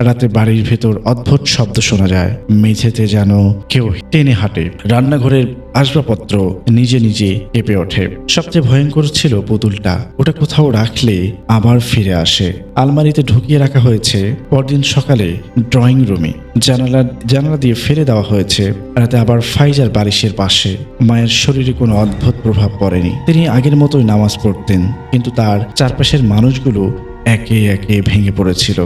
রাতে বাড়ির ভেতর অদ্ভুত শব্দ শোনা যায়, মেঝেতে যেন কেউ টেনে হাঁটে, রান্নাঘরের আসবাবপত্র নিজে নিজে কেঁপে ওঠে। সবচেয়ে ভয়ঙ্কর ছিল পুতুলটা। ওটা কোথাও রাখলে আবার ফিরে আসে। আলমারিতে ঢুকিয়ে রাখা হয়েছে, পরদিন সকালে ড্রয়িং রুমে জানালা দিয়ে ফেলে দেওয়া হয়েছে, রাতে আবার ফাইজার বালিশের পাশে। মায়ের শরীরে কোনো অদ্ভুত প্রভাব পড়েনি। তিনি আগের মতোই নামাজ পড়তেন, কিন্তু তার চারপাশের মানুষগুলো একে একে ভেঙে পড়েছিল।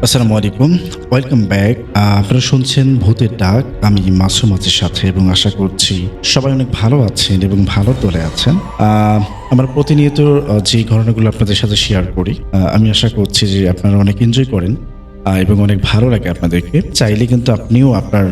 আসসালামু আলাইকুম, ওয়েলকাম ব্যাক। আপনারা শুনছেন ভূতের ডাক। আমি মাসুম আছের সাথে, এবং আশা করছি সবাই অনেক ভালো আছেন এবং ভালো তোলে আছেন। আমরা প্রতিনিয়ত যে ঘটনাগুলো আপনাদের সাথে শেয়ার করি, আমি আশা করছি যে আপনারা অনেক এনজয় করেন এবং অনেক ভালো লাগে আপনাদেরকে। চাইলে কিন্তু আপনিও আপনার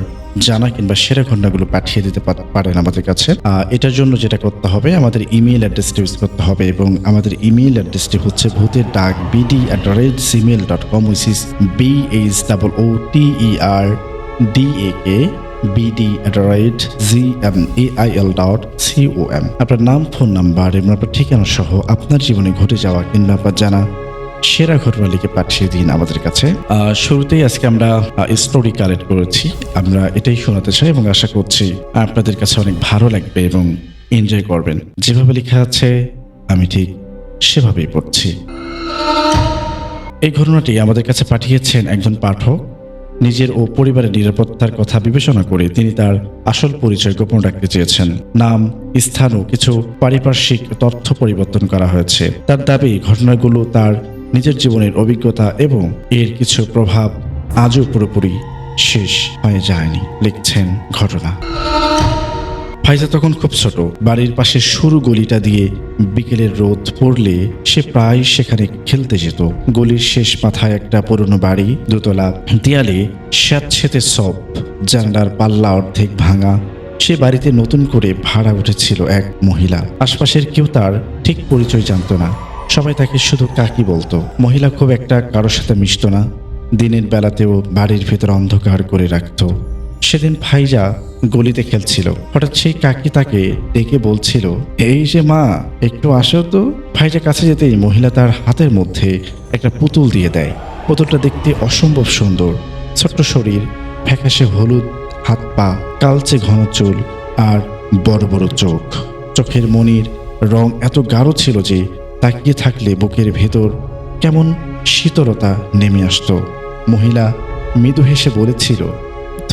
জানা কিংবা সেরা ঘটনাগুলো পাঠিয়ে দিতে পারেন আমাদের কাছে। এটার জন্য যেটা করতে হবে, আমাদের ইমেইল অ্যাড্রেসটি ইউজ করতে হবে, এবং আমাদের ইমেইল অ্যাড্রেসটি হচ্ছে ভূতের ডাক bd@gmail.com, which is BHOOTERDAK@gmail.com। আপনার নাম, ফোন নাম্বার এবং আপনার ঠিকানা সহ আপনার জীবনে ঘটে যাওয়া কিংবা আপনার জানা সেরা ঘটনা লিখে পাঠিয়ে দিন আমাদের কাছে। শুরুতেই আজকে আমরা স্টোরি কালেক্ট করেছি, আমরা এটাই শোনাতে চাই এবং আশা করছি আপনাদের কাছে অনেক ভালো লাগবে এবং এনজয় করবেন। যেভাবে লেখা আছে আমি ঠিক সেভাবেই পড়ছি। এই ঘটনাটি আমাদের কাছে পাঠিয়েছেন একজন পাঠক। নিজের ও পরিবারের নিরাপত্তার কথা বিবেচনা করে তিনি তার আসল পরিচয় গোপন রাখতে চেয়েছেন। নাম, স্থান ও কিছু পারিপার্শ্বিক তথ্য পরিবর্তন করা হয়েছে। তার দাবি ঘটনাগুলো তার নিজের জীবনের অভিজ্ঞতা এবং এর কিছু প্রভাব আজও পুরোপুরি শেষ হয়ে যায়নি। লিখছেন ঘটনা। ফাইজা তখন খুব ছোট। বাড়ির পাশে সরু গলিটা দিয়ে বিকেলের রোদ পড়লে সে প্রায় সেখানে খেলতে যেত। গলির শেষ মাথায় একটা পুরনো বাড়ি, দোতলা, দেয়ালে স্যাঁতসেঁতে সব, জানালার পাল্লা অর্ধেক ভাঙা। সে বাড়িতে নতুন করে ভাড়া উঠেছিল এক মহিলা। আশপাশের কেউ তার ঠিক পরিচয় জানত না, সবাই তাকে শুধু কাকি বলতো। মহিলা খুব একটা কারোর সাথে মিশত না, দিনের বেলাতেও বাড়ির ভেতর অন্ধকার করে রাখত। সেদিন ফাইজা গলিতে খেলছিল, হঠাৎ সেই কাকি তাকে ডেকে বলছিল, এই যে মা, একটু আসো তো। ফাইজা কাছে যেতেই মহিলা তার হাতের মধ্যে একটা পুতুল দিয়ে দেয়। পুতুলটা দেখতে অসম্ভব সুন্দর, ছোট্ট শরীর, ফ্যাকাশে হলুদ হাত পা, কালচে ঘন চুল আর বড় বড় চোখ। চোখের মনির রং এত গাঢ় ছিল যে তাকিয়ে থাকলে বুকের ভেতর কেমন শীতলতা নেমে আসতো। মহিলা মৃদু হেসে বলেছিল,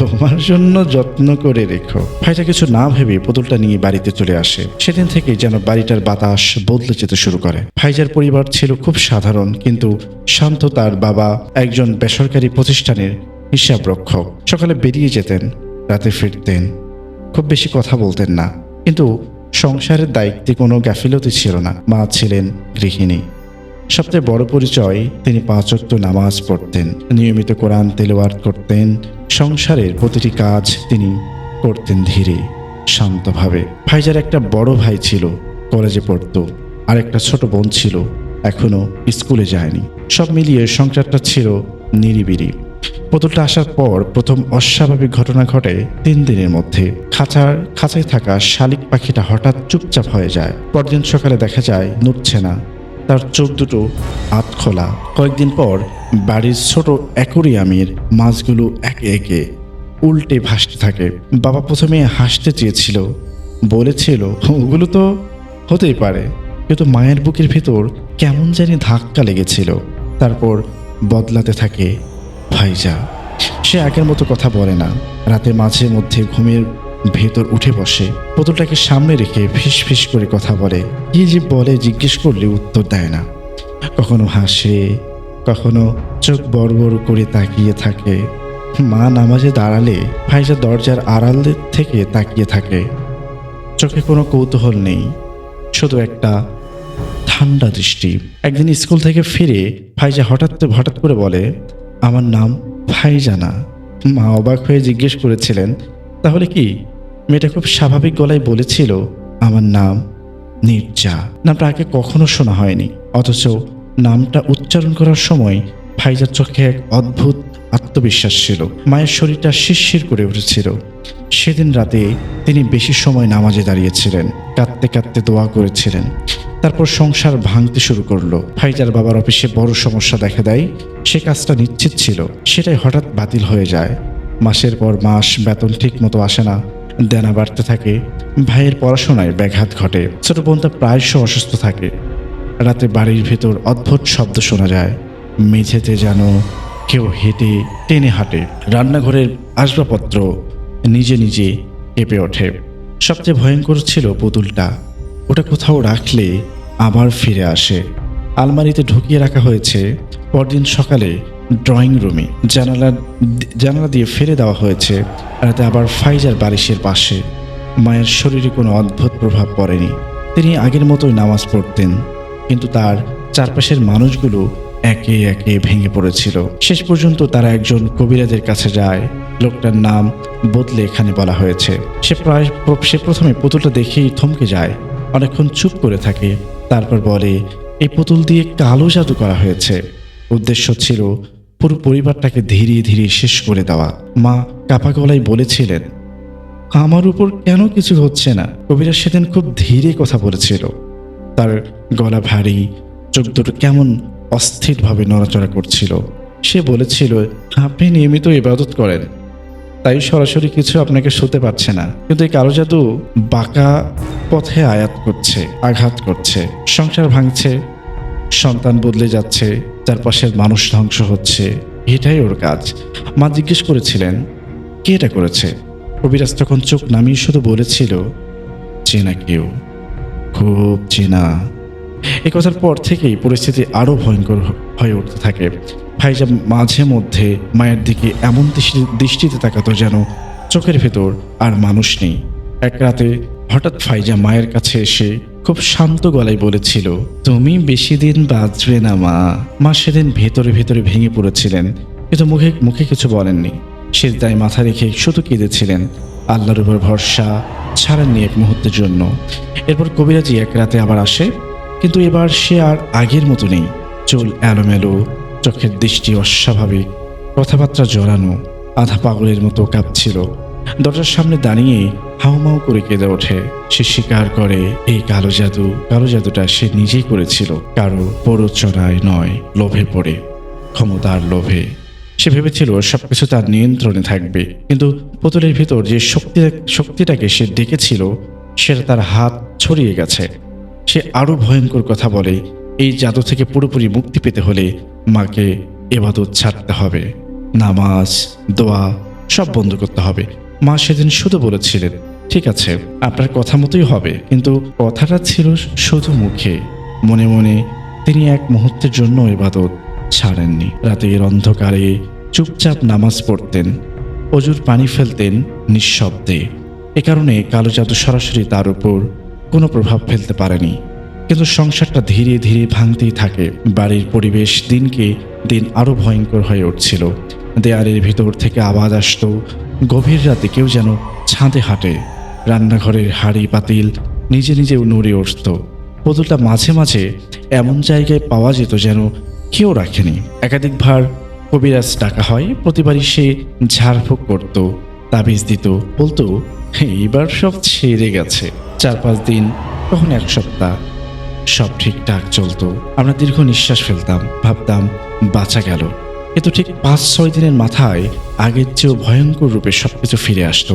তোমার জন্য যত্ন করে রেখো। ফাইজা কিছু না ভেবে পুতুলটা নিয়ে বাড়িতে চলে আসে। সেদিন থেকে যেন বাড়িটার বাতাস বদলে যেতে শুরু করে। ফাইজার পরিবার ছিল খুব সাধারণ কিন্তু শান্ত। তার বাবা একজন বেসরকারি প্রতিষ্ঠানের হিসাব রক্ষক। সকালে বেরিয়ে যেতেন, রাতে ফিরতেন। খুব বেশি কথা বলতেন না, কিন্তু সংসারের দায়িত্বে কোনো গাফিলতি ছিল না। মা ছিলেন গৃহিণী। সবচেয়ে বড় পরিচয়, তিনি 5 ওয়াক্ত নামাজ পড়তেন, নিয়মিত কোরআন তেলাওয়াত করতেন। সংসারের প্রতিটি কাজ তিনি করতেন ধীরে, শান্তভাবে। ফাইজার একটা বড় ভাই ছিল, কলেজে পড়তো, আর একটা ছোট বোন ছিল, এখনো স্কুলে যায়নি। সব মিলিয়ে সংসারটা ছিল নিরিবিলি। পুতুলটা আসার পর প্রথম অস্বাভাবিক ঘটনা ঘটে 3 দিনের মধ্যে। খাঁচায় থাকা শালিক পাখিটা হঠাৎ চুপচাপ হয়ে যায়। পরদিন সকালে দেখা যায় নড়ছে না, তার চোখ দুটো আধ খোলা। কয়েকদিন পর বাড়ির ছোট অ্যাকোরিয়ামের মাছগুলো একে একে উল্টে ভাসতে থাকে। বাবা প্রথমে হাসতে চেয়েছিল, বলেছিল ওগুলো তো হতেই পারে, কিন্তু মায়ের বুকের ভেতর কেমন জানি ধাক্কা লেগেছিল। তারপর বদলাতে থাকে ফাইজা। সে আগের মতো কথা বলে না, রাতে মাঝে মধ্যে ঘুমের ভেতর উঠে বসে, পুতুলটাকে সামনে রেখে ফিস ফিস করে কথা বলে। কি যে বলে জিজ্ঞেস করলে উত্তর দেয় না। কখনো হাসে, কখনো চোখ বড় বড় করে তাকিয়ে থাকে। মা নামাজে দাঁড়ালে ফাইজা দরজার আড়াল থেকে তাকিয়ে থাকে। চোখে কোনো কৌতূহল নেই, শুধু একটা ঠান্ডা দৃষ্টি। একদিন স্কুল থেকে ফিরে ফাইজা হঠাৎ করে বলে, আমার নাম ফাইজা না। মা অবাক হয়ে জিজ্ঞেস করেছিলেন, তাহলে কি? মেয়েটা খুব স্বাভাবিক গলায় বলেছিল, আমার নাম নির্জা। নামটা আগে কখনো শোনা হয়নি, অথচ নামটা উচ্চারণ করার সময় ফাইজার চোখে এক অদ্ভুত আত্মবিশ্বাস ছিল। মায়ের শরীরটা শিরশির করে উঠেছিল। সেদিন রাতে তিনি বেশি সময় নামাজে দাঁড়িয়েছিলেন, কাঁদতে কাঁদতে দোয়া করেছিলেন। তারপর সংসার ভাঙতে শুরু করলো। ফাইজার বাবার অফিসে বড় সমস্যা দেখা দেয়। সে কাজটা নিশ্চিত ছিল, সেটাই হঠাৎ বাতিল হয়ে যায়। মাসের পর মাস বেতন ঠিক মতো আসে না, দেনা বাড়তে থাকে। ভাইয়ের পড়াশোনায় ব্যাঘাত ঘটে। ছোট বোনটা প্রায়শ অসুস্থ থাকে। রাতে বাড়ির ভেতর অদ্ভুত শব্দ শোনা যায়, মেঝেতে যেন কেউ হেঁটে টেনে হাঁটে। রান্নাঘরের আসবাবপত্র নিজে নিজে কেঁপে ওঠে। সবচেয়ে ভয়ঙ্কর ছিল পুতুলটা। ওটা কোথাও রাখলে আবার ফিরে আসে। আলমারিতে ঢুকিয়ে রাখা হয়েছে। পরদিন সকালে ড্রয়িং রুমে জানালা দিয়ে ফেলে দেওয়া হয়েছে। রাতে আবার ফাইজার বালিশের পাশে। মায়ের শরীরে কোনো অদ্ভুত প্রভাব পড়েনি। তিনি আগের মতোই নামাজ পড়তেন, কিন্তু তার চারপাশের মানুষগুলো একে একে ভেঙে পড়েছিল। শেষ পর্যন্ত তারা একজন কবিরাজের কাছে যায়। লোকটার নাম বদলে এখানে বলা হয়েছে। সে প্রথমে পুতুলটা দেখেই থমকে যায়, অনেকক্ষণ চুপ করে থাকে। তারপর বলে, এই পুতুল দিয়ে কালো জাদু করা হয়েছে। উদ্দেশ্য ছিল পুরো পরিবারটাকে ধীরে ধীরে শেষ করে দেওয়া। মা কাপা গলায় বলেছিলেন, আমার উপর কেন কিছু হচ্ছে না? কবিরাজ সেদিন খুব ধীরে কথা বলেছিল। তার গলা ভারী, চোখ দুটো কেমন অস্থিরভাবে নড়াচড়া করছিল। সে বলেছিল, আপনি নিয়মিত ইবাদত করেন, তাই সরাসরি কিছু আপনাকে শুতে পারছে না, কিন্তু এই কালো জাদু বাঁকা পথে আঘাত করছে। সংসার ভাঙছে, সন্তান বদলে যাচ্ছে, চারপাশের মানুষ ধ্বংস হচ্ছে। এটাই ওর কাজ। মা জিজ্ঞেস করেছিলেন, কে এটা করেছে? কবিরাজ তখন চোখ নামিয়ে শুধু বলেছিল, চেনা কেউ, খুব চেনা। এই কথার পর থেকেই পরিস্থিতি আরও ভয়ঙ্কর হয়ে উঠতে থাকে। ফাইজা মাঝে মধ্যে মায়ের দিকে এমন দৃষ্টিতে তাকাতো যেন চোখের ভেতর আর মানুষ নেই। এক রাতে হঠাৎ ফাইজা মায়ের কাছে এসে খুব শান্ত গলায় বলেছিল, তুমি বেশি দিন বাঁচবে না মা। মা সেদিন ভেতরে ভেতরে ভেঙে পড়েছিলেন, কিন্তু মুখে কিছু বলেননি। সিজদায় মাথা রেখে শুধু কেঁদেছিলেন। আল্লাহর উপর ভরসা ছাড়েননি এক মুহূর্তের জন্য। এরপর কবিরাজি এক রাতে আবার আসে, কিন্তু এবার সে আর আগের মতো নেই। চুল এলোমেলো, চোখের দৃষ্টি অস্বাভাবিক, কথাবার্তা জড়ানো, আধা পাগলের মতো কাঁপছিল। দরজার সামনে দাঁড়িয়ে হাউমাউ করে কেঁদে ওঠে। সে স্বীকার করে, এই কালো জাদুটা সে নিজেই করেছিল, কারো প্ররোচনায় নয়, লোভে পড়ে, ক্ষমতার লোভে। সে ভেবেছিল সবকিছু তার নিয়ন্ত্রণে থাকবে, কিন্তু পুতুলের ভিতর যে শক্তিটাকে সে ডেকেছিল সেটা তার হাত ছড়িয়ে গেছে। সে আরো ভয়ঙ্কর কথা বলে, এই জাদু থেকে পুরোপুরি মুক্তি পেতে হলে মাকে ইবাদত ছাড়তে হবে, নামাজ দোয়া সব বন্ধ করতে হবে। মা সেদিন শুধু বলেছিলেন, ঠিক আছে, আপনার কথা মতোই হবে, কিন্তু কথাটা ছিল শুধু মুখে। মনে মনে তিনি এক মুহূর্তের জন্য ইবাদত ছাড়েননি। রাতের অন্ধকারে চুপচাপ নামাজ পড়তেন, অজুর পানি ফেলতেন নিঃশব্দে। এ কারণে কালো জাদু সরাসরি তার উপর কোনো প্রভাব ফেলতে পারেনি। কিন্তু সংসারটা ধীরে ধীরে ভাঙতেই থাকে। বাড়ির পরিবেশ দিনকে দিন আরো ভয়ঙ্কর হয়ে উঠছিল। দেয়ালের ভিতর থেকে আওয়াজ আসতো, গভীর রাতে কেউ যেন ছাদে হাঁটে। রান্নাঘরের হাঁড়ি পাতিল নিজে নিজে নড়ে উঠত। পুতুলটা মাঝে মাঝে এমন জায়গায় পাওয়া যেত যেন কেউ রাখেনি। একাধিকবার কবিরাজ ডাকা হয়, প্রতিবারই সে ঝাড়ফুঁক করত, তাবিজ দিত, বলতো এইবার সব ছেড়ে গেছে। 4-5 দিন, কখন 1 সপ্তাহ সব ঠিকঠাক চলতো। আমরা দীর্ঘ নিঃশ্বাস ফেলতাম, ভাবতাম বাঁচা গেল। কিন্তু ঠিক 5-6 দিনের মাথায় আগের চেয়েও ভয়ঙ্কর রূপে সবকিছু ফিরে আসতো,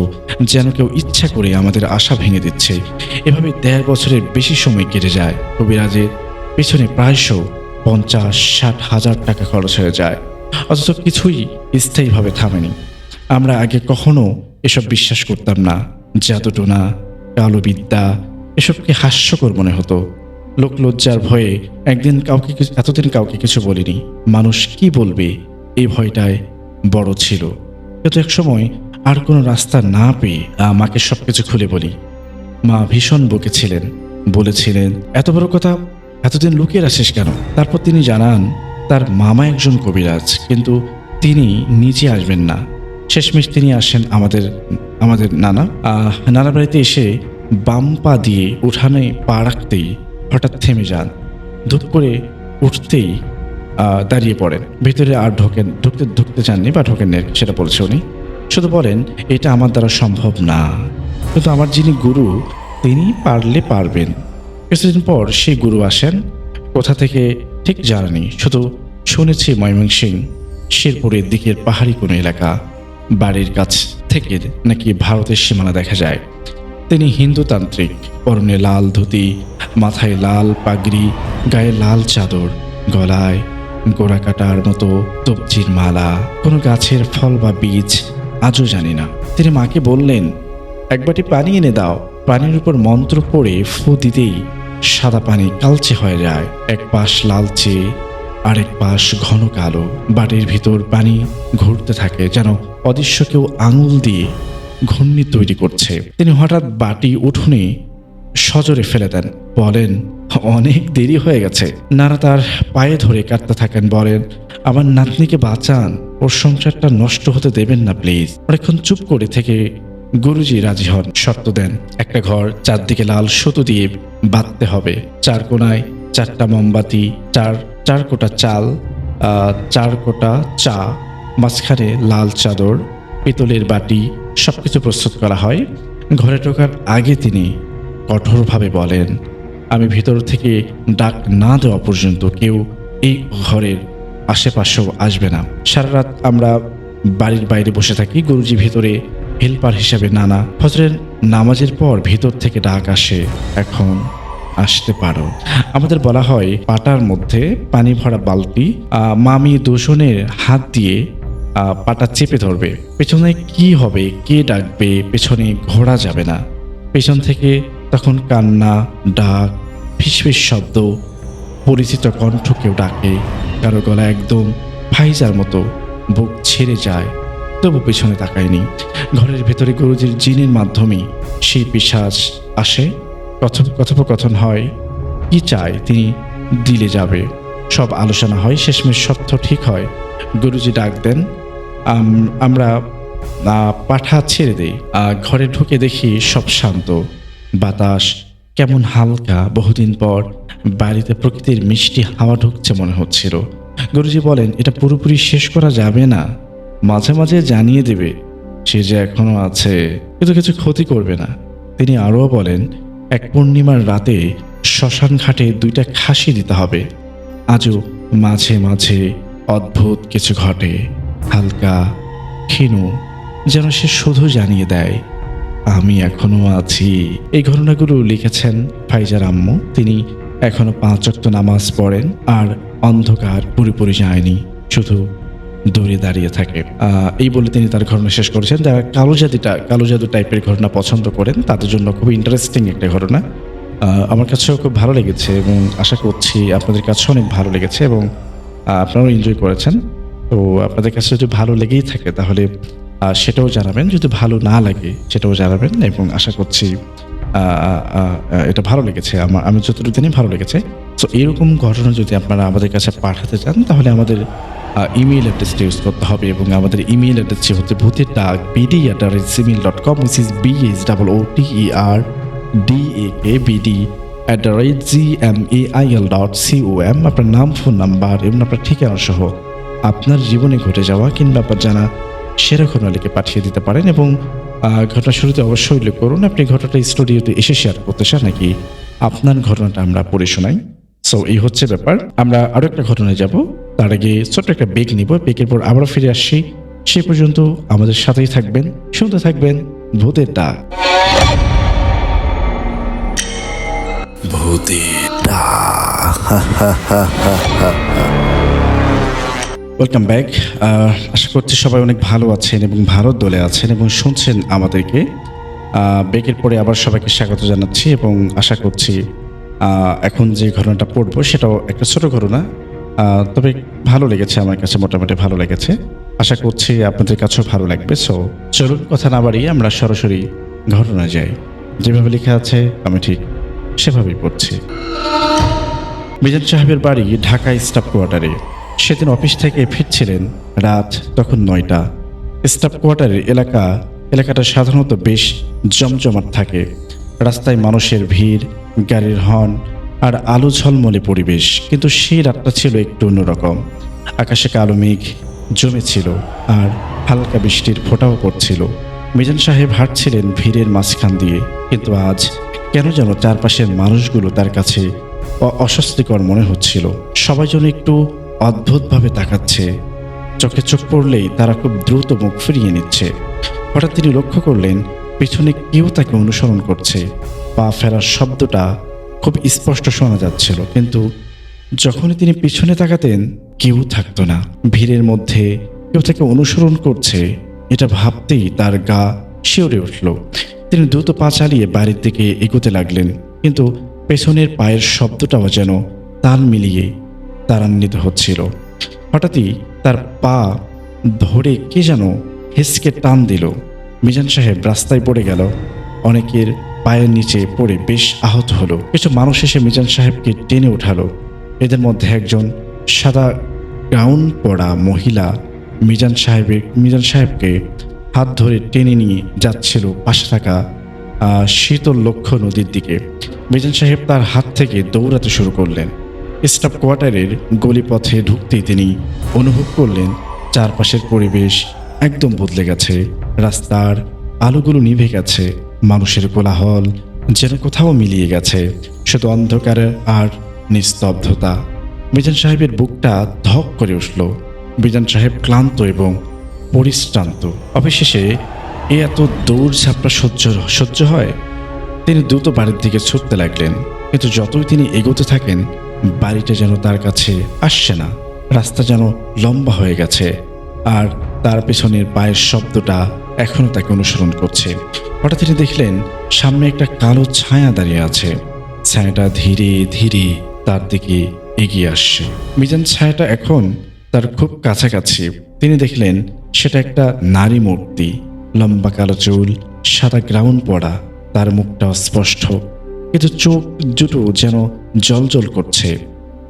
যেন কেউ ইচ্ছা করে আমাদের আশা ভেঙে দিচ্ছে। এভাবে 1.5 বছরের বেশি সময় কেটে যায়। কবিরাজের পেছনে প্রায়শ 50-60 হাজার টাকা খরচ হয়ে যায়, অথচ কিছুই স্থায়ীভাবে থামেনি। আমরা আগে কখনো এসব বিশ্বাস করতাম না। জাদুটোনা, কালো বিদ্যা এসবকে হাস্যকর মনে হতো। লোকলজ্জার ভয়ে এতদিন কাউকে কিছু বলিনি। মানুষ কি বলবে এই ভয়টাই বড় ছিল। কিন্তু একসময় আর কোনো রাস্তা না পেয়ে মাকে সবকিছু খুলে বলি। মা ভীষণ বকেছিলেন, বলেছিলেন, এত বড় কথা এতদিন লুকিয়ে রাখিস কেন? তারপর তিনি জানান তার মামা একজন কবিরাজ, কিন্তু তিনি নিজে আসবেন না। শেষমেশ তিনি আসেন আমাদের নানা বাড়িতে এসে বাম পা দিয়ে উঠানে পা রাখতেই হঠাৎ থেমে যান। ধূপ করে উঠতেই দাঁড়িয়ে পড়েন। ভেতরে আর ঢুকতে চাননি বা ঢোকেননি, সেটা বলছে উনি। শুধু বলেন, এটা আমার দ্বারা সম্ভব না, কিন্তু আমার যিনি গুরু তিনি পারলে পারবেন। কিছুদিন পর সেই গুরু আসেন, কোথা থেকে ঠিক জানানি, শুধু শুনেছি ময়মনসিংহ শেরপুরের দিকের পাহাড়ি কোনো এলাকা, বাড়ির কাছ থেকে নাকি ভারতের সীমানা দেখা যায়। তিনি হিন্দুতান্ত্রিক, পরনে লাল ধুতি, মাথায় লাল পাগড়ি, গায়ে লাল চাদর, গলায় গোড়া কাটার মতো সবজির মালা, কোনো গাছের ফল বা বীজ আজও জানি না। তিনি মাকে বললেন, এক বাটি পানি এনে দাও। পানির উপর মন্ত্র পড়ে ফু দিতেই সাদা পানি কালচে হয়ে যায়, এক পাশ লালচে আরেক পাশ ঘন কালো। বাটির ভিতর পানি ঘুরতে থাকে, যেন অদৃশ্য কেউ আঙুল দিয়ে ঘূর্ণি তৈরি করছে। তিনি হঠাৎ বাটি উঠোনে সজোরে ফেলে দেন, বলেন, অনেক দেরি হয়ে গেছে। নানা তার পায়ে ধরে কাটতে থাকেন, বলেন, আমার নাতনিকে বাঁচান, ওর সংসারটা নষ্ট হতে দেবেন না প্লিজ। অনেকক্ষণ চুপ করে থেকে গুরুজি রাজি হন, শর্ত দেন, একটা ঘর চারদিকে লাল সুতো দিয়ে বাঁধতে হবে, চার কোনায় 4টা মোমবাতি, চার কোটা চাল, 4 কোটা চা, মাঝখানে লাল চাদর, পিতলের বাটি, সবকিছু প্রস্তুত করা হয়। ঘরে ঢোকার আগে তিনি কঠোরভাবে বলেন, আমি ভিতর থেকে ডাক না দেওয়া পর্যন্ত কেউ এই ঘরের আশেপাশেও আসবে না। সারা রাত আমরা বাড়ির বাইরে বসে থাকি। গুরুজি ভিতরে হেল্পার হিসাবে নানা। ফজরের নামাজের পর ভিতর থেকে ডাক আসে, এখন আসতে পারো। আমাদের বলা হয় পাটার মধ্যে পানি ভরা বালতি, মামি দুজনের হাত দিয়ে পাটা চেপে ধরবে। পেছনে কি হবে, কে ডাকবে, পেছনে ঘোরা যাবে না। পেছন থেকে তখন কান্না, ডাক, ফিসফিস শব্দ, পরিচিত কণ্ঠ কেউ ডাকে, কারো গলা একদম ফাইজার মতো, বুক ছেড়ে যায়, তবু পেছনে তাকায়নি। ঘরের ভেতরে গুরুজির জিনের মাধ্যমে সেই পিশাচ আসে, কথোপকথন হয়, কি চায় তিনি দিলে যাবে, সব আলোচনা হয়, শেষমেশ সত্য ঠিক হয়। গুরুজি ডাক দেন, আমরা পাঠা ছেড়ে দেই। ঘরে ঢুকে দেখি সব শান্ত, বাতাস কেমন হালকা, বহুদিন পর বাড়িতে প্রকৃতির মিষ্টি হাওয়া ঢুকছে মনে হচ্ছিল। গুরুজি বলেন, এটা পুরোপুরি শেষ করা যাবে না, মাঝে মাঝে জানিয়ে দেবে সে যে এখনো আছে, কিন্তু কিছু ক্ষতি করবে না। তিনি আরও বলেন, এক পূর্ণিমার রাতে শ্মশান ঘাটে 2টা খাসি দিতে হবে। আজও মাঝে মাঝে অদ্ভুত কিছু ঘটে, হালকা ক্ষীণ, যেন সে শুধু জানিয়ে দেয়, আমি এখনো আছি। এই ঘটনাগুলো লিখেছেন ফাইজার আম্মু। তিনি এখনো 5 ওয়াক্ত নামাজ পড়েন, আর অন্ধকার পুরোপুরি যায়নি, শুধু দূরে দাঁড়িয়ে থাকে। এই বলে তিনি তার ঘটনা শেষ করেছেন। যারা কালো জাদু টাইপের ঘটনা পছন্দ করেন তাদের জন্য খুবই ইন্টারেস্টিং একটা ঘটনা। আমার কাছেও খুব ভালো লেগেছে এবং আশা করছি আপনাদের কাছেও অনেক ভালো লেগেছে এবং আপনারাও এনজয় করেছেন। তো আপনাদের কাছে যদি ভালো লেগেই থাকে তাহলে সেটাও জানাবেন, যদি ভালো না লাগে সেটাও জানাবেন, এবং আশা করছি এটা ভালো লেগেছে। আমি যতটুকু জানি ভালো লেগেছে। সো এরকম ঘটনা যদি আপনারা আমাদের কাছে পাঠাতে চান তাহলে আমাদের ইমেল অ্যাড্রেসটা ইউজ করতে হবে, এবং আমাদের ইমেল অ্যাড্রেসটি হচ্ছে bhutetdag@gmail.com, which is BHOOTERDAKBD@gmail.com। আপনার নাম, ফোন নাম্বার এবং আপনার ঠিকানা সহ আপনার জীবনে ঘটে যাওয়া কিংবা আপনার জানা সেরা ঘটনা লিখে পাঠিয়ে দিতে পারেন, এবং ঘটনা শুরুতে অবশ্যই উল্লেখ করুন আপনি ঘটনাটা স্টুডিওতে এসে শেয়ার করতে চান নাকি আপনার ঘটনাটা আমরা পড়ে শোনাই। সো এই হচ্ছে ব্যাপার। আমরা আরও একটা ঘটনায় যাব, তার আগে ছোট্ট একটা ব্রেক নিব। ব্রেকের পর আবারও ফিরে আসছি। সে পর্যন্ত আমাদের সাথেই থাকবেন, শুনতে থাকবেন ভূতের ডাক। ভূতের ডাক। Welcome back. আশা করছি সবাই অনেক ভালো আছেন এবং ভারত দলে আছেন এবং শুনছেন আমাদেরকে। ব্রেকের পরে আবার সবাইকে স্বাগত জানাচ্ছি এবং আশা করছি এখন যে ঘটনাটা পড়বো সেটাও একটা ছোট ঘটনা, তবে ভালো লেগেছে, আমার কাছে মোটামুটি ভালো লেগেছে। আশা করছি আপনাদের কাছেও ভালো লাগবে। সো চলুন কথা না বাড়িয়ে আমরা সরাসরি ঘটনা যাই। যেভাবে লেখা আছে আমি ঠিক সেভাবেই পড়ছি। মিজান সাহেবের বাড়ি ঢাকা স্টাফ কোয়ার্টারে। সেদিন অফিস থেকে ফিরছিলেন, রাত তখন 9টা। স্টাফ কোয়ার্টারের এলাকাটা সাধারণত বেশ জমজমাট থাকে। রাস্তায় মানুষের ভিড়, গাড়ির হর্ন আর আলো ঝলমলে পরিবেশ, কিন্তু সেই রাতটা ছিল একটু অন্যরকম। আকাশে কালো মেঘ জমেছিল আর হালকা বৃষ্টির ফোঁটাও পড়ছিল। মিজান সাহেব হাঁটছিলেন ভিড়ের মাঝখান দিয়ে, কিন্তু আজ কেন যেন চারপাশের মানুষগুলো তার কাছে অস্বস্তিকর মনে হচ্ছিল। সবাই যেন একটু অদ্ভুতভাবে তাকাচ্ছে, চোখে চোখ পড়লেই তারা খুব দ্রুত মুখ ফিরিয়ে নিচ্ছে। হঠাৎ তিনি লক্ষ্য করলেন পিছনে কেউ তাকে অনুসরণ করছে। পা ফেরার শব্দটা খুব স্পষ্ট শোনা যাচ্ছিল, কিন্তু যখনই তিনি পিছনে তাকাতেন কেউ থাকতো না। ভিড়ের মধ্যে কেউ তাকে অনুসরণ করছে এটা ভাবতেই তার গা শিউরে উঠল। তিনি দ্রুত পা চালিয়ে বাড়ির দিকে এগোতে লাগলেন, কিন্তু পেছনের পায়ের শব্দটাও যেন তাল মিলিয়ে ত্বরান্বিত হচ্ছিল। হঠাৎই তার পা ধরে কে যেন হেঁচকে টান দিল। মিজান সাহেব রাস্তায় পড়ে গেল। অনেকের পায়ের নিচে পড়ে বেশ আহত হলো। কিছু মানুষ এসে মিজান সাহেবকে টেনে উঠালো। এদের মধ্যে একজন সাদা গাউন পরা মহিলা মিজান সাহেবকে হাত ধরে টেনে নিয়ে যাচ্ছিল পাশে থাকা শীতল লক্ষ্য নদীর দিকে। মিজান সাহেব তার হাত থেকে দৌড়াতে শুরু করলেন। স্টাফ কোয়ার্টারের গলিপথে ঢুকতেই তিনি অনুভব করলেন চারপাশের পরিবেশ একদম বদলে গেছে। রাস্তার আলোগুলো নিভে গেছে, মানুষের কোলাহল যেন কোথাও মিলিয়ে গেছে, শুধু অন্ধকার আর নিস্তব্ধতা। মিজান সাহেবের বুকটা ধক করে উঠল। মিজান সাহেব ক্লান্ত এবং পরিশ্রান্ত। অবশেষে এত দৌড় ঝাপটা সহ্য হয়। তিনি দ্রুত বাড়ির দিকে ছুটতে লাগলেন, কিন্তু যতই তিনি এগোতে থাকেন বাড়িটা যেন তার কাছে আসছে না। রাস্তা যেন লম্বা হয়ে গেছে, আর তার পেছনের পায়ের শব্দটা এখনো তাকে অনুসরণ করছে। হঠাৎ তিনি দেখলেন সামনে একটা কালো ছায়া দাঁড়িয়ে আছে। ছায়াটা ধীরে ধীরে তার দিকে এগিয়ে আসছে। মিজান ছায়াটা এখন তার খুব কাছাকাছি। তিনি দেখলেন সেটা একটা নারী মূর্তি, লম্বা কালো চুল, সাদা গ্রাউন পরা, তার মুখটা স্পষ্ট, কিন্তু চোখ দুটো যেন জ্বলজ্বল করছে।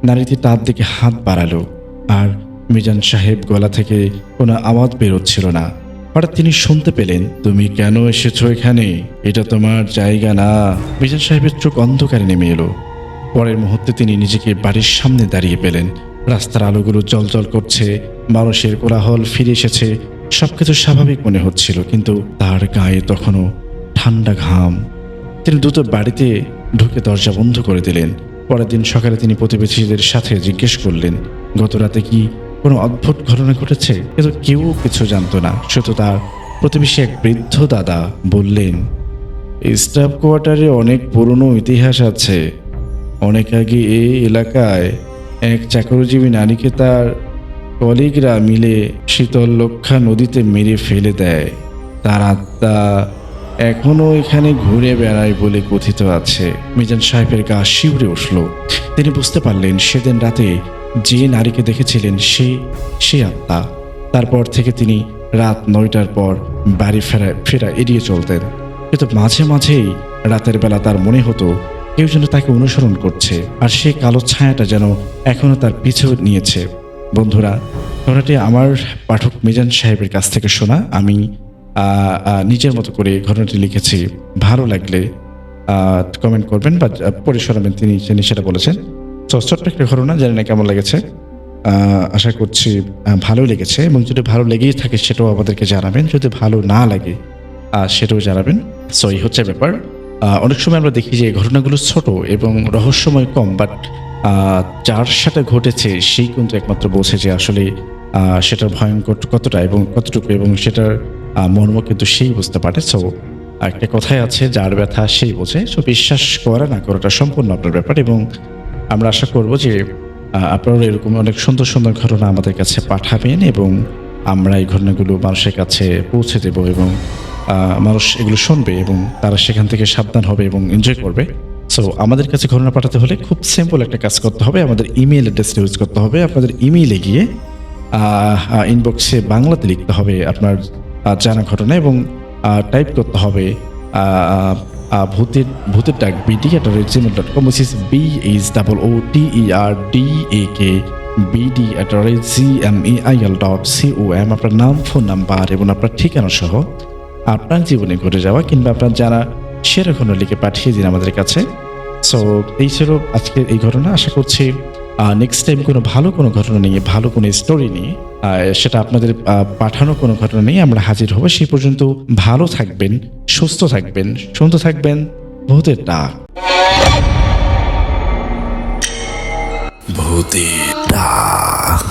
নারীটি তার দিকে হাত বাড়ালো, আর মিজান সাহেব গলা থেকে কোনো আওয়াজ বেরোচ্ছিল না। হঠাৎ তিনি শুনতে পেলেন, তুমি কেন এসেছো এখানে? এটা তোমার জায়গা না। মিজান সাহেবের চোখ অন্ধকারে নেমে এলো। পরের মুহূর্তে তিনি নিজেকে বাড়ির সামনে দাঁড়িয়ে পেলেন। রাস্তার আলোগুলো জ্বলজ্বল করছে, মানুষের কোলাহল ফিরে এসেছে, সবকিছু স্বাভাবিক মনে হচ্ছিল, কিন্তু তার গায়ে তখনও ঠান্ডা ঘাম। তিনি দ্রুত বাড়িতে ঢুকে দরজা বন্ধ করে দিলেন। পরের দিন সকালে তিনি প্রতিবেশীদের সাথে জিজ্ঞেস করলেন গত রাতে কি কোনো অদ্ভুত ঘটনা ঘটেছে, কিন্তু কেউ কিছু জানতো না। শুধু তার প্রতিবেশী এক বৃদ্ধ দাদা বললেন, স্টাফ কোয়ার্টারে অনেক পুরনো ইতিহাস আছে। অনেক আগে এই এলাকায় এক চাকরিজীবী নারীকে তার কলিগরা মিলে শীতল লক্ষা নদীতে মেরে ফেলে দেয়। তার আত্মা এখনও এখানে ঘুরে বেড়ায় বলে কথিত আছে। মিজান সাহেবের গা শিউরে উঠল। তিনি বুঝতে পারলেন সেদিন রাতে যে নারীকে দেখেছিলেন সে আত্মা। তারপর থেকে তিনি রাত 9টার পর বাড়ি ফেরা এড়িয়ে চলতেন, কিন্তু মাঝে মাঝেই রাতের বেলা তার মনে হতো কেউ যেন তাকে অনুসরণ করছে, আর সেই কালো ছায়াটা যেন এখনো তার পিছু নিয়েছে। বন্ধুরা, ঘটনাটি আমার পাঠক মিজান সাহেবের কাছ থেকে শোনা। আমি নিজের মতো করে ঘটনাটি লিখেছি। ভালো লাগলে কমেন্ট করবেন বা পড়ে শোনাবেন তিনি সেটা বলেছেন। তো ছোট্ট একটা ঘটনা, জানি না কেমন লেগেছে। আশা করছি ভালোই লেগেছে, এবং যদি ভালো লেগেই থাকে সেটাও আমাদেরকে জানাবেন। যদি ভালো না লাগে সেটাও জানাবেন। সো এই হচ্ছে ব্যাপার। অনেক সময় আমরা দেখি যে ঘটনাগুলো ছোট এবং রহস্যময় কম, বাট যার সাথে ঘটেছে সেই কিন্তু একমাত্র বোঝে যে আসলে সেটার ভয়ঙ্কর কতটা এবং কতটুকু, এবং সেটার মর্ম কিন্তু সেই বুঝতে পারে। সো একটা কথাই আছে, যার ব্যথা সেই বোঝে। সো বিশ্বাস করা না করাটা সম্পূর্ণ আপনার ব্যাপার, এবং আমরা আশা করব যে আপনারা এরকম অনেক সুন্দর সুন্দর ঘটনা আমাদের কাছে পাঠাবেন, এবং আমরা এই ঘটনাগুলো মানুষের কাছে পৌঁছে দেব, এবং মানুষ এগুলো শুনবে এবং তারা সেখান থেকে সাবধান হবে এবং এনজয় করবে। সো আমাদের কাছে ঘটনা পাঠাতে হলে খুব সিম্পল একটা কাজ করতে হবে। আমাদের ইমেল অ্যাড্রেস ইউজ করতে হবে। আপনাদের ইমেইলে গিয়ে ইনবক্সে বাংলাতে লিখতে হবে আপনার জানা ঘটনা, এবং টাইপ করতে হবে ভূতের ডাক bd@gmail.com, which is BHOOTERDAKBD@gmail.com। আপনার নাম, ফোন নাম্বার এবং আপনার ঠিকানা সহ আপনার জীবনে ঘটে যাওয়া কিংবা আপনার যারা সেরা ঘটনা লিখে পাঠিয়ে দিন আমাদের কাছে। সো এই ছিল আজকের এই ঘটনা। আশা করছি নেক্সট টাইম কোনো ভালো কোনো ঘটনা নিয়ে, ভালো কোনো স্টোরি নিয়ে, সেটা আপনাদের পাঠানো কোনো ঘটনা নিয়ে আমরা হাজির হব। সেই পর্যন্ত ভালো থাকবেন, সুস্থ থাকবেন, সুন্দর থাকবেন। ভূতের ডাক। ভূতের ডাক।